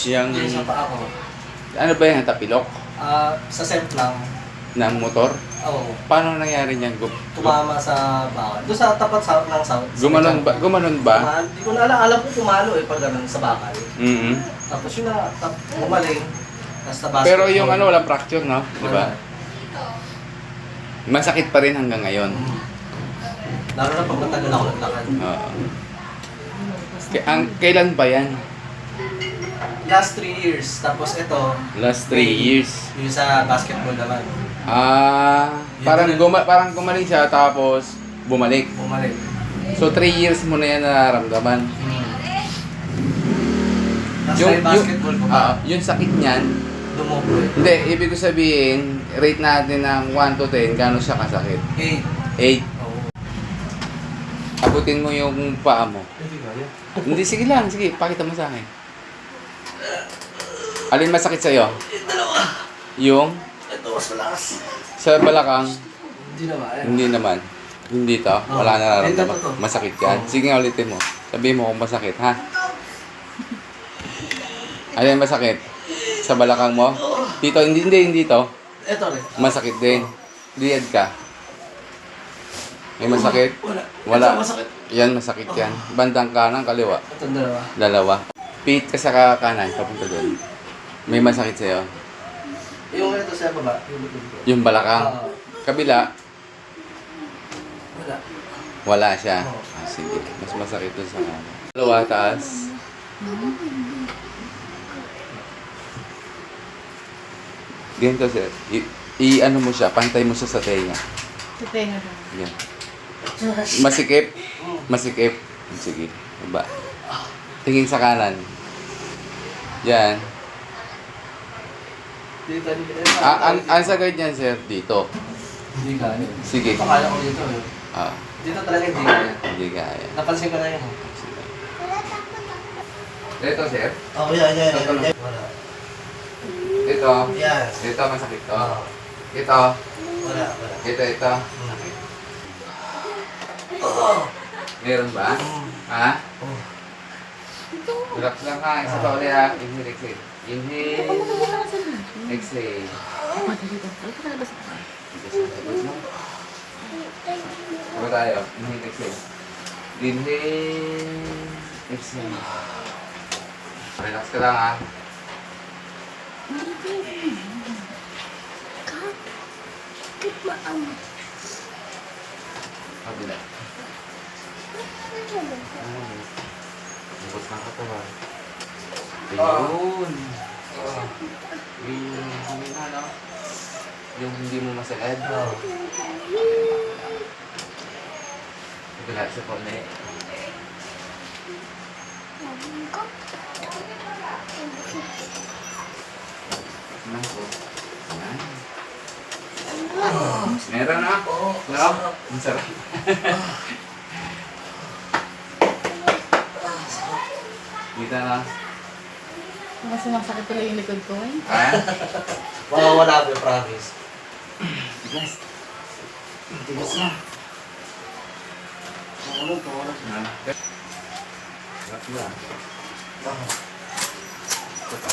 Yung, Yung sa paa ko. ano ba yan? Tapilok? Sa self lang. Ng motor? Oo. Paano nangyari niyan? Tumama sa bakal. Doon sa tapat south ng south. Gumanon ba? Gumanon ba? Hindi ko na alam ko tumalo pag ganun sa bakal. Mm-hmm. Tapos yun na, bumaling. Tapos na Pero yung ano, walang fracture, no? Di ba? Masakit pa rin hanggang ngayon. Lalo na pag matagal ako naglakad. Oo. Kailan ba yan? Last 3 years. Tapos ito, Last 3 years. yung sa basketball naman. Parang gumaling siya tapos bumalik. Bumalik. So 3 years mo na yan nararamdaman. Tapos yung basketball ko ba? Yung sakit niyan, Dumupo hindi, ibig ko sabihin, rate natin ng 1 to 10, gaano siya kasakit? 8. 8. Oo. Abutin mo yung paa mo. Hindi kaya. Hindi, sige lang, sige, pakita mo sa akin. Alin masakit sa'yo? Yung dalawa. Yung Ito mas malakas. sa balakang? Hindi naman. Hindi naman. Hindi to, wala na nararamdaman. Ito. Masakit yan. Sige nga, ulitin mo. Sabihin mo kung masakit, ha? Alin masakit? Sa balakang mo? Dito, hindi to. Ito rin. Masakit din. Liad ka. May masakit? Wala. Wala. Ito masakit. Yan, masakit yan. Bandang kanan, kaliwa. Itong dalawa. Dalawa. Pit ka sa kanan, papunta doon. May masakit sa'yo. Yung ito sa baba. Yung likod ko. Yung balakang. Kabila, Wala. wala siya. Oo. Sige, mas masakit doon sa kanan. Dalawa, taas. Ganito, sir. I-ano mo siya, pantay mo siya sa tenga. Sa tenga ba? Yan. Masikip. Masikip. Sige. Baba. Tingin sa kanan. Yan. Dito. Ang sagad niyan, sir, dito. Hindi kaya. Sige. Ito kaya ko dito. Ah, Dito talaga hindi kaya. hindi kaya. Napansin ko na yun. Sige. Ito, sir. Oh, yan. Wala. Ito. Yes. Ito, masakit to. Oh. Ito. Wala. Ito. Meron ba? Ha? Oh. Relax lang ha. Isa pa ulit ha. Inhale, exhale. Inhale, exhale. Diba tayo? Inhale, exhale. Inhale, exhale. Relax ka lang ha. Kabila. Bubos ng katawan. Ayun. Yung na, no? Yung hindi mo masagad. Oh. Kabila sa kone. Nako. Meron na? No? Ang sarap. Kita na. Mas masakit tuloy yung likod ko eh. Ha? Wala ko, promise. Tigas. Tigas na. Ano to? Ha? Sarap na. Ito pa.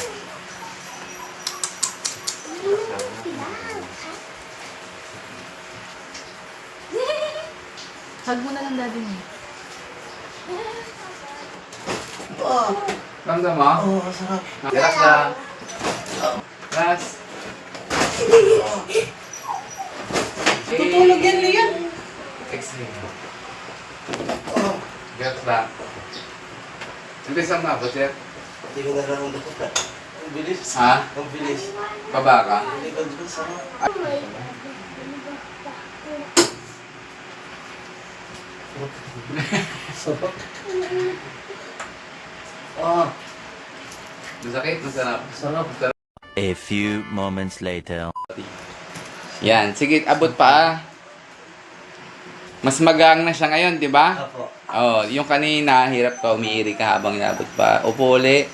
Hug mo na lang daddy mo. Ramdam mo? Oh, sarap. Relax lang. Relax. Tutulog yan, Leon. Exhale. Relax lang. Hindi sa mabot, sir. Hindi ko nararamdaman ko. Ang bilis. Ha? Ang bilis. Baba ka? Hindi ko dito sa... Sarap. Ah, Masakit, masarap. sarap. A few moments later. Yan, sige, abot pa. Mas magang na siya ngayon, di ba? Apo. Oh, yung kanina, hirap ka, umiiri ka habang inabot pa. Upo uli.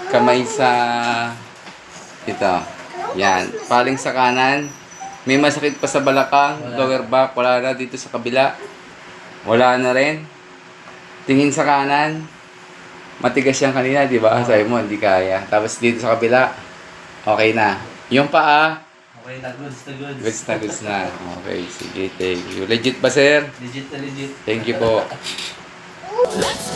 Kamay sa... Ito. Yan. Paling sa kanan. May masakit pa sa balakang. Wala. Lower back. Wala na dito sa kabila. Wala na rin. Tingin sa kanan. Matigas yan kanina, di ba? Sabi mo, hindi kaya. Tapos dito sa kabila, okay na. Yung paa, Okay na, goods na goods. goods na goods na. Okay, sige, thank you. Legit ba, sir? Legit na legit. Thank you po. Let's